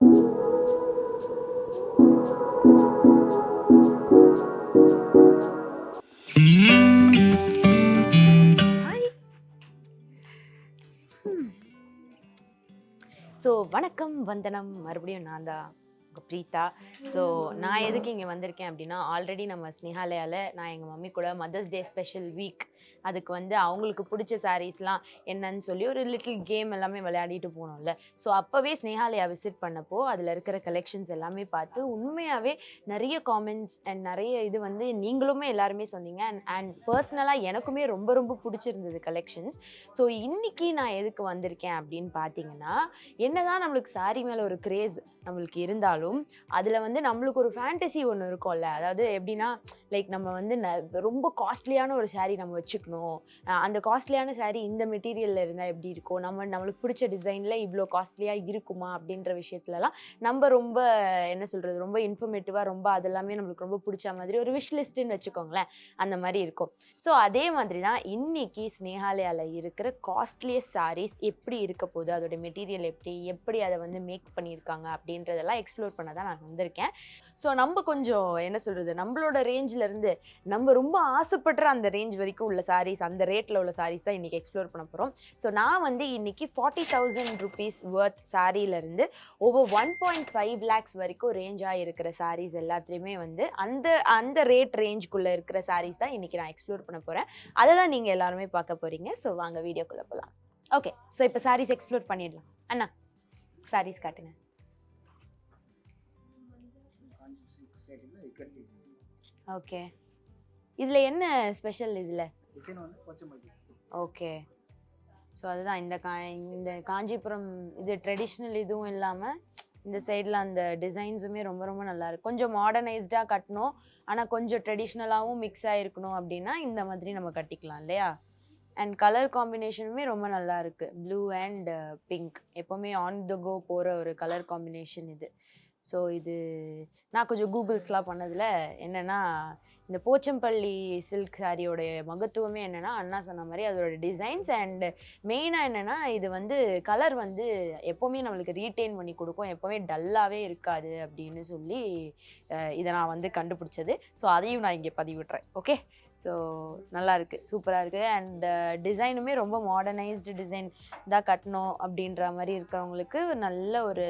So வணக்கம், வந்தனம். மறுபடியும் நான் தான் உங்கள் பிரீதா. ஸோ நான் எதுக்கு இங்கே வந்திருக்கேன் அப்படின்னா, ஆல்ரெடி நம்ம ஸ்னேஹாலயாவில் நான் எங்கள் மம்மி கூட மதர்ஸ் டே ஸ்பெஷல் வீக் அதுக்கு வந்து அவங்களுக்கு பிடிச்ச சாரீஸ்லாம் என்னன்னு சொல்லி ஒரு லிட்டில் கேம் எல்லாமே விளையாடிட்டு போனோம்ல. ஸோ அப்போவே ஸ்னேஹாலயா விசிட் பண்ணப்போ அதில் இருக்கிற கலெக்ஷன்ஸ் எல்லாமே பார்த்து உண்மையாகவே நிறைய காமெண்ட்ஸ் அண்ட் நிறைய இது வந்து நீங்களுமே எல்லாருமே சொன்னீங்க. அண்ட் பர்சனலாக எனக்குமே ரொம்ப ரொம்ப பிடிச்சிருந்தது கலெக்ஷன்ஸ். ஸோ இன்னைக்கு நான் எதுக்கு வந்திருக்கேன் அப்படின்னு பார்த்தீங்கன்னா, என்னதான் நம்மளுக்கு சாரி மேலே ஒரு கிரேஸ் நம்மளுக்கு இருந்தாலும் அதில் வந்து நம்மளுக்கு ஒரு ஃபேண்டசி ஒன்று இருக்கும்ல. அதாவது எப்படின்னா, லைக் நம்ம வந்து ரொம்ப காஸ்ட்லியான ஒரு சாரீ நம்ம வச்சுக்கணும். அந்த காஸ்ட்லியான சாரீ இந்த மெட்டீரியலில் இருந்தால் எப்படி இருக்கும், நம்மளுக்கு பிடிச்ச டிசைனில் இவ்வளோ காஸ்ட்லியாக இருக்குமா அப்படின்ற விஷயத்துலலாம் நம்ம ரொம்ப என்ன சொல்கிறது, ரொம்ப இன்ஃபர்மேட்டிவாக ரொம்ப அதெல்லாமே நம்மளுக்கு ரொம்ப பிடிச்ச மாதிரி ஒரு விஷ் லிஸ்ட்டுன்னு வச்சுக்கோங்களேன், அந்த மாதிரி இருக்கும். ஸோ அதே மாதிரி தான் இன்னைக்கு ஸ்னேஹாலயாவில் இருக்கிற காஸ்ட்லியஸ்ட் சாரீஸ் எப்படி இருக்க போகுது, அதோட மெட்டீரியல் எப்படி அதை வந்து மேக் பண்ணியிருக்காங்க அப்படின்றதெல்லாம் எக்ஸ்ப்ளோர் பண்ண தான் நான் வந்திருக்கேன். ஸோ நம்ம கொஞ்சம் என்ன சொல்கிறது, நம்மளோட ரேஞ்சிலேருந்து நம்ம ரொம்ப ஆசைப்படுற அந்த ரேஞ்ச் வரைக்கும் உள்ள சாரீஸ், அந்த ரேட்டில் உள்ள சாரீஸ் தான் இன்றைக்கி எக்ஸ்ப்ளோர் பண்ண போகிறோம். ஸோ நான் வந்து இன்றைக்கி 40,000 rupees வர்த் சாரீலேருந்து ஓவர் 1.5 lakhs வரைக்கும் ரேஞ்சாக இருக்கிற சாரீஸ் எல்லாத்துலேயுமே வந்து அந்த அந்த ரேஞ்சுக்குள்ளே இருக்கிற சாரீஸ் தான் இன்றைக்கி நான் எக்ஸ்ப்ளோர் பண்ண போகிறேன். அதை தான் நீங்கள் எல்லாருமே பார்க்க போகிறீங்க. ஸோ வாங்க வீடியோக்குள்ளே போகலாம். ஓகே, ஸோ இப்போ சாரீஸ் எக்ஸ்ப்ளோர் பண்ணிடலாம். அண்ணா சாரீஸ் காட்டுங்க. ஓகே, இதில் என்ன ஸ்பெஷல் இதில்? ஓகே, ஸோ அதுதான் இந்த காஞ்சிபுரம் இது ட்ரெடிஷ்னல் இதுவும் இல்லாமல் இந்த சைடில் அந்த டிசைன்ஸுமே ரொம்ப ரொம்ப நல்லாயிருக்கு. கொஞ்சம் மாடர்னைஸ்டாக கட்டணும், ஆனால் கொஞ்சம் ட்ரெடிஷ்னலாகவும் மிக்ஸ் ஆகிருக்கணும் அப்படின்னா இந்த மாதிரி நம்ம கட்டிக்கலாம் இல்லையா? அண்ட் கலர் காம்பினேஷனுமே ரொம்ப நல்லா இருக்குது. ப்ளூ அண்ட் பிங்க் எப்போவுமே ஆன் த கோ போகிற ஒரு கலர் காம்பினேஷன் இது. ஸோ இது நான் கொஞ்சம் கூகுள்ஸ்லாம் பண்ணதில் என்னென்னா, இந்த போச்சம்பள்ளி சில்க் சாரியோடைய மகத்துவமே என்னென்னா, அண்ணா சொன்ன மாதிரி அதோட டிசைன்ஸ் அண்ட் மெயினாக என்னென்னா, இது வந்து கலர் வந்து எப்போவுமே நம்மளுக்கு ரீட்டைன் பண்ணி கொடுக்கும், எப்போவுமே டல்லாகவே இருக்காது அப்படின்னு சொல்லி இதை நான் வந்து கண்டுபிடிச்சது. ஸோ அதையும் நான் இங்கே பதிவிடுறேன். ஓகே, ஸோ நல்லா இருக்குது, சூப்பராக இருக்குது. அண்ட் டிசைனுமே ரொம்ப மாடர்னைஸ்டு டிசைன் தான் கட்டணும் அப்படின்ற மாதிரி இருக்கிறவங்களுக்கு நல்ல ஒரு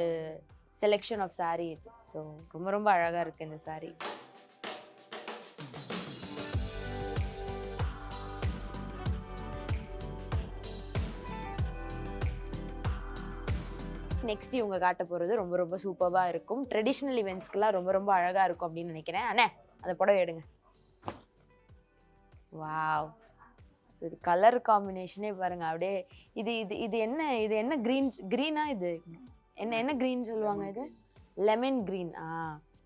செலெக்ஷன் ஆஃப் சாரீ இது. ஸோ ரொம்ப ரொம்ப அழகாக இருக்குது இந்த சாரீ. நெக்ஸ்ட் இவங்க காட்ட போகிறது ரொம்ப ரொம்ப சூப்பராக இருக்கும். ட்ரெடிஷ்னல் இவெண்ட்ஸ்க்கெலாம் ரொம்ப ரொம்ப அழகாக இருக்கும் அப்படின்னு நினைக்கிறேன். அண்ணே அதை புடவை எடுங்க. வாவ், ஸோ இது கலர் காம்பினேஷனே பாருங்கள் அப்படியே. இது இது இது என்ன க்ரீனா? இது என்ன க்ரீன் சொல்லுவாங்க? இது லெமன் க்ரீன்.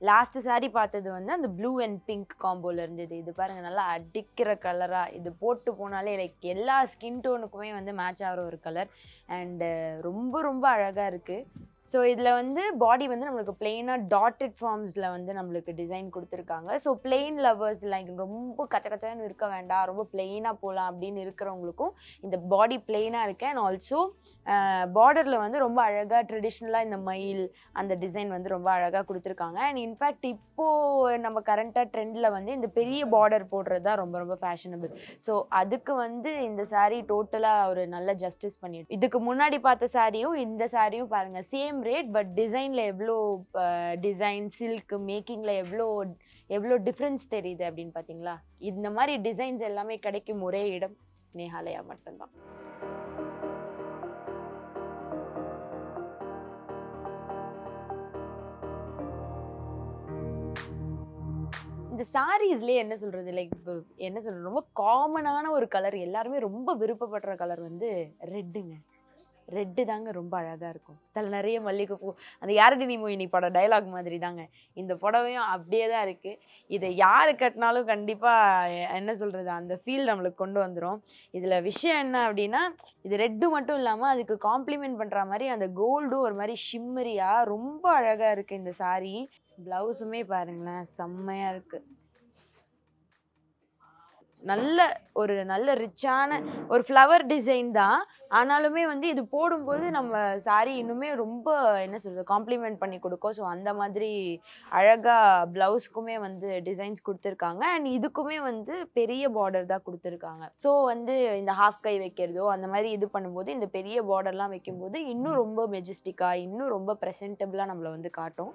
லாஸ்ட் சாரீ பார்த்தது வந்து அந்த ப்ளூ அண்ட் பிங்க் காம்போவில் இருந்தது. இது பாருங்கள் நல்லா அடிக்கிற கலராக, இது போட்டு போனாலே லைக் எல்லா ஸ்கின் டோனுக்குமே வந்து மேட்ச் ஆகிற ஒரு கலர். அண்டு ரொம்ப ரொம்ப அழகாக இருக்குது. ஸோ இதில் வந்து பாடி வந்து நம்மளுக்கு பிளெயினாக டாட்டட் ஃபார்ம்ஸில் வந்து நம்மளுக்கு டிசைன் கொடுத்துருக்காங்க. ஸோ பிளெயின் லவர்ஸ் லைக் ரொம்ப கச்சன்னு இருக்க வேண்டாம், ரொம்ப பிளெயினாக போகலாம் அப்படின்னு இருக்கிறவங்களுக்கும் இந்த பாடி பிளெயினாக இருக்குது. அண்ட் ஆல்சோ பார்டரில் வந்து ரொம்ப அழகாக ட்ரெடிஷ்னலாக இந்த மயில் அந்த டிசைன் வந்து ரொம்ப அழகாக கொடுத்துருக்காங்க. அண்ட் இன்ஃபேக்ட் இப்போது நம்ம கரண்ட்டாக ட்ரெண்டில் வந்து இந்த பெரிய பார்டர் போடுறது தான் ரொம்ப ரொம்ப ஃபேஷனபிள். ஸோ அதுக்கு வந்து இந்த சாரீ டோட்டலாக ஒரு நல்ல ஜஸ்டிஸ் பண்ணிட்டு, இதுக்கு முன்னாடி பார்த்த சாரியும் இந்த சாரியும் பாருங்கள் சேம் ரேட், பட் டிசைனில் எவ்வளோ டிசைன் சில்க் மேக்கிங்கில் எவ்வளோ டிஃப்ரென்ஸ் தெரியுது அப்படின்னு பார்த்தீங்களா? இந்த மாதிரி டிசைன்ஸ் எல்லாமே கிடைக்கும் ஒரே இடம் ஸ்னேஹாலயா மட்டும்தான். இந்த சாரீஸ்லேயே என்ன சொல்கிறது, லைக் இப்போ என்ன சொல்கிறது, ரொம்ப காமனான ஒரு கலர், எல்லாருமே ரொம்ப விருப்பப்படுற கலர் வந்து ரெட்டுங்க. ரெட்டு தாங்க ரொம்ப அழகாக இருக்கும். அதில் நிறைய மல்லிகைப்பூ, அந்த யாரடி நீ மோகினி படம் டைலாக் மாதிரி தாங்க இந்த புடவையும் அப்படியே தான் இருக்குது. இதை யார் கட்டினாலும் கண்டிப்பாக என்ன சொல்கிறது, அந்த ஃபீல் நம்மளுக்கு கொண்டு வந்துடும். இதில் விஷயம் என்ன அப்படின்னா, இது ரெட்டு மட்டும் இல்லாமல் அதுக்கு காம்ப்ளிமெண்ட் பண்ணுற மாதிரி அந்த கோல்டும் ஒரு மாதிரி ஷிம்மரியாக ரொம்ப அழகாக இருக்குது இந்த சாரீ. ப்ளவுஸுமே பாருங்களேன் செம்மையாக இருக்குது. நல்ல ரிச்சான ஒரு ஃப்ளவர் டிசைன் தான். ஆனாலுமே வந்து இது போடும்போது நம்ம சாரி இன்னுமே ரொம்ப என்ன சொல்றது காம்ப்ளிமெண்ட் பண்ணி கொடுக்கும். ஸோ அந்த மாதிரி அழகா பிளவுஸ்க்குமே வந்து டிசைன்ஸ் கொடுத்துருக்காங்க. அண்ட் இதுக்குமே வந்து பெரிய பார்டர் தான் கொடுத்துருக்காங்க. ஸோ வந்து இந்த ஹாஃப் கை வைக்கிறதோ அந்த மாதிரி இது பண்ணும்போது இந்த பெரிய பார்டர்லாம் வைக்கும்போது இன்னும் ரொம்ப மெஜஸ்டிக்கா இன்னும் ரொம்ப ப்ரெசென்டபிளா நம்மளை வந்து காட்டும்.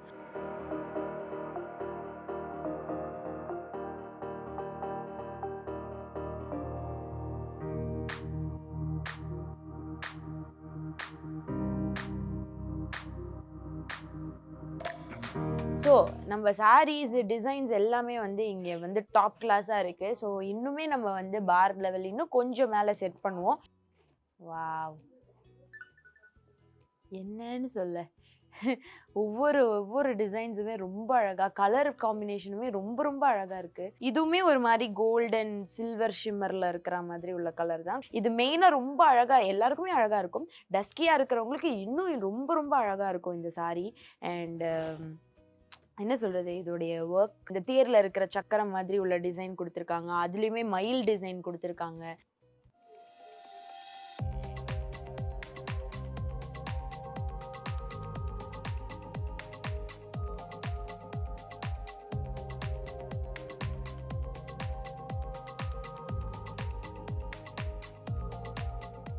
ஸோ நம்ம சாரீஸ் டிசைன்ஸ் எல்லாமே வந்து இங்கே வந்து டாப் கிளாஸாக இருக்குது. ஸோ இன்னுமே நம்ம வந்து பார் லெவல் இன்னும் கொஞ்சம் மேலே செட் பண்ணுவோம். வாவ், என்னன்னு சொல்ல, ஒவ்வொரு டிசைன்ஸுமே ரொம்ப அழகா, கலர் காம்பினேஷனுமே ரொம்ப ரொம்ப அழகா இருக்கு. இதுவுமே ஒரு மாதிரி கோல்டன் சில்வர் ஷிம்மர்ல இருக்கிற மாதிரி உள்ள கலர் தான். இது மெயினா ரொம்ப அழகா, எல்லாருக்குமே அழகா இருக்கும். டஸ்கியா இருக்கிறவங்களுக்கு இன்னும் ரொம்ப ரொம்ப அழகா இருக்கும் இந்த சாரி. அண்ட் என்ன சொல்றது, இதோடைய ஒர்க், இந்த தேர்ல இருக்கிற சக்கரம் மாதிரி உள்ள டிசைன் கொடுத்துருக்காங்க. அதுலயுமே மயில் டிசைன் கொடுத்துருக்காங்க.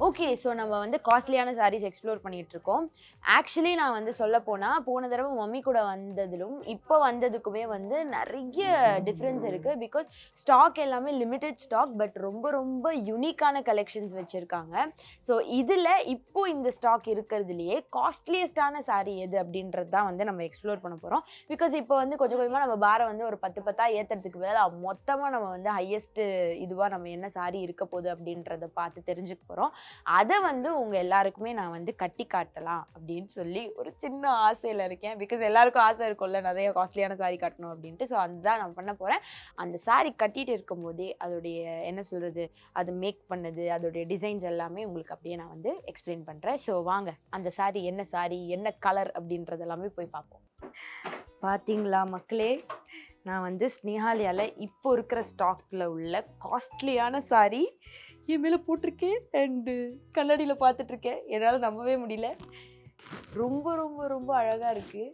ஓகே, ஸோ நம்ம வந்து காஸ்ட்லியான சாரீஸ் எக்ஸ்ப்ளோர் பண்ணிட்டு இருக்கோம். ஆக்சுவலி நான் வந்து சொல்ல போனால் போன தடவை மம்மி கூட வந்ததிலும் இப்போ வந்ததுக்குமே வந்து நிறைய டிஃப்ரென்ஸ் இருக்குது. பிகாஸ் ஸ்டாக் எல்லாமே லிமிட்டட் ஸ்டாக், பட் ரொம்ப ரொம்ப யூனிக்கான கலெக்ஷன்ஸ் வச்சுருக்காங்க. ஸோ இதில் இப்போ இந்த ஸ்டாக் இருக்கிறதுலையே காஸ்ட்லியஸ்டான சாரீ எது அப்படின்றது தான் வந்து நம்ம எக்ஸ்ப்ளோர் பண்ண போகிறோம். பிகாஸ் இப்போ வந்து கொஞ்சம் கொஞ்சமாக நம்ம பாரம் வந்து ஒரு 10 ஏற்றுறதுக்கு பதிலாக மொத்தமாக நம்ம வந்து ஹையஸ்ட்டு இதுவாக நம்ம என்ன சாரீ இருக்க போகுது அப்படின்றத பார்த்து தெரிஞ்சுக்க போகிறோம். அதை வந்து உங்க எல்லாருக்குமே நான் வந்து கட்டி காட்டலாம் அப்படின்னு சொல்லி ஒரு சின்ன ஆசையில இருக்கேன். பிகாஸ் எல்லாருக்கும் ஆசை இருக்கும்ல, நிறைய காஸ்ட்லியான சாரி கட்டணும் அப்படின்ட்டு. ஸோ அதுதான் நான் பண்ண போறேன். அந்த சாரி கட்டிட்டு இருக்கும் போதே அதோடைய என்ன சொல்றது, அது மேக் பண்ணது, அதோடைய டிசைன்ஸ் எல்லாமே உங்களுக்கு அப்படியே நான் வந்து எக்ஸ்பிளைன் பண்றேன். ஸோ வாங்க அந்த சாரி என்ன கலர் அப்படின்றது எல்லாமே போய் பார்ப்போம். பாத்தீங்களா மக்களே, நான் வந்து ஸ்னேஹாலயால இப்போ இருக்கிற ஸ்டாக்ல உள்ள காஸ்ட்லியான சாரி என் மேலே போட்டிருக்கேன். அண்டு கண்ணாடியில் பார்த்துட்டு இருக்கேன். என்னால் நம்பவே முடியல. ரொம்ப ரொம்ப ரொம்ப அழகாக இருக்குது.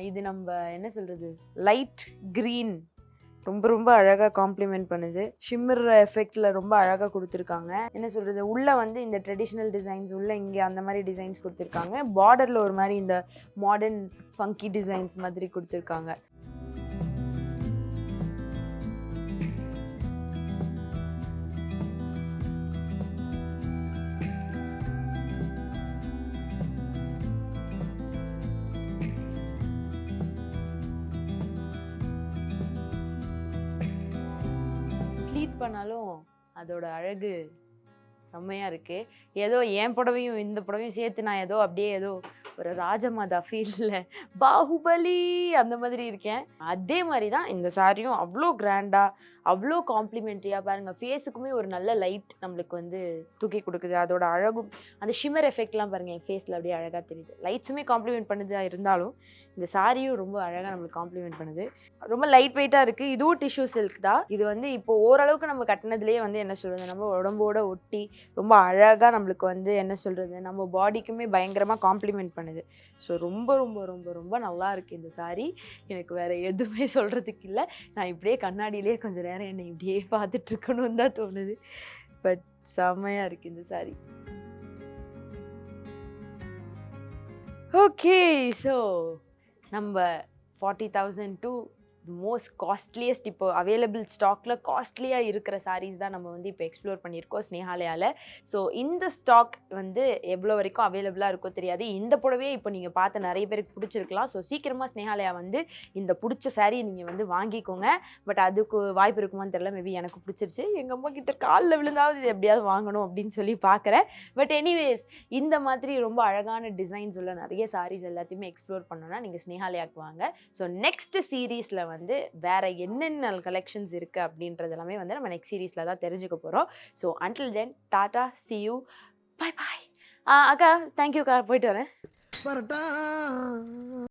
இது நம்ம என்ன சொல்கிறது, லைட் க்ரீன் ரொம்ப ரொம்ப அழகாக காம்ப்ளிமெண்ட் பண்ணுது. ஷிம்மர் எஃபெக்டில் ரொம்ப அழகாக கொடுத்துருக்காங்க. என்ன சொல்கிறது, உள்ளே வந்து இந்த ட்ரெடிஷ்னல் டிசைன்ஸ் உள்ளே இங்கே அந்த மாதிரி டிசைன்ஸ் கொடுத்துருக்காங்க. பார்டரில் ஒரு மாதிரி இந்த மாடர்ன் ஃபங்கி டிசைன்ஸ் மாதிரி கொடுத்துருக்காங்க. பண்ணாலும் அதோட அழகு செம்மையா இருக்கு. ஏதோ என் புடவையும் இந்த புடவையும் சேர்த்து நான் ஏதோ அப்படியே ஏதோ ஒரு ராஜமாதா ஃபீல்ல பாகுபலி அந்த மாதிரி இருக்கேன். அதே மாதிரி தான் இந்த சாரியும் அவ்வளோ கிராண்டா, அவ்வளோ காம்ப்ளிமெண்ட்ரியாக பாருங்கள். ஃபேஸுக்குமே ஒரு நல்ல லைட் நம்மளுக்கு வந்து தூக்கி கொடுக்குது. அதோட அழகும் அந்த ஷிம்மர் எஃபெக்ட்லாம் பாருங்கள், என் ஃபேஸில் அப்படியே அழகாக தெரியுது. லைட்ஸுமே காம்ப்ளிமெண்ட் பண்ணுதா இருந்தாலும் இந்த சாரியும் ரொம்ப அழகாக நம்மளுக்கு காம்ப்ளிமெண்ட் பண்ணுது. ரொம்ப லைட் வெயிட்டாக இருக்குது. இதுவும் டிஷ்யூ சில்க் தான். இது வந்து இப்போ ஓரளவுக்கு நம்ம கட்டினதுலேயே வந்து என்ன சொல்கிறது, நம்ம உடம்போட ஒட்டி ரொம்ப அழகாக நம்மளுக்கு வந்து என்ன சொல்கிறது, நம்ம பாடிக்குமே பயங்கரமாக காம்ப்ளிமெண்ட் பண்ணுது. ஸோ ரொம்ப ரொம்ப ரொம்ப ரொம்ப நல்லா இருக்குது இந்த சாரி. எனக்கு வேறு எதுவுமே சொல்கிறதுக்கு இல்லை. நான் இப்படியே கண்ணாடியிலே கொஞ்சம் நேரம் என்னை இப்படியே பார்த்துட்டு இருக்கணும்னு தான் தோணுது. பட் செம்மையாக இருக்குது இந்த சாரி. ஓகே, ஸோ நம்ம 40,000 to மோஸ்ட் காஸ்ட்லியஸ்ட் இப்போ அவைலபிள் ஸ்டாக்ல காஸ்ட்லியாக இருக்கிற சாரீஸ் தான் நம்ம வந்து இப்போ எக்ஸ்ப்ளோர் பண்ணியிருக்கோம் ஸ்னேஹாலயாவில். ஸோ இந்த ஸ்டாக் வந்து எவ்வளோ வரைக்கும் அவைலபிளாக இருக்கோ தெரியாது. இந்த புடவையே இப்போ நீங்கள் பார்த்த நிறைய பேருக்கு பிடிச்சிருக்கலாம். ஸோ சீக்கிரமாக ஸ்னேஹாலயா வந்து இந்த பிடிச்ச சாரியை நீங்கள் வந்து வாங்கிக்கோங்க. பட் அதுக்கு வாய்ப்பு இருக்குமான்னு தெரியல. மேபி எனக்கு பிடிச்சிருச்சு. எங்கள் அம்மா கிட்ட காலில் விழுந்தாவது இது எப்படியாவது வாங்கணும் அப்படின்னு சொல்லி பார்க்குறேன். பட் எனிவேஸ், இந்த மாதிரி ரொம்ப அழகான டிசைன்ஸ் உள்ள நிறைய சாரீஸ் எல்லாத்தையுமே எக்ஸ்ப்ளோர் பண்ணோன்னா நீங்கள் ஸ்னேஹாலயாவுக்கு வாங்க. ஸோ நெக்ஸ்ட் சீரீஸில் வந்து வேற என்னென்ன கலெக்ஷன்ஸ் இருக்குது அப்படின்றது எல்லாமே வந்து நம்ம நெக்ஸ்ட் சீரீஸில் தான் தெரிஞ்சுக்க போகிறோம். So until then Tata, see you, bye bye. அக்கா தேங்க்யூ அக்கா, போயிட்டு வரேன்.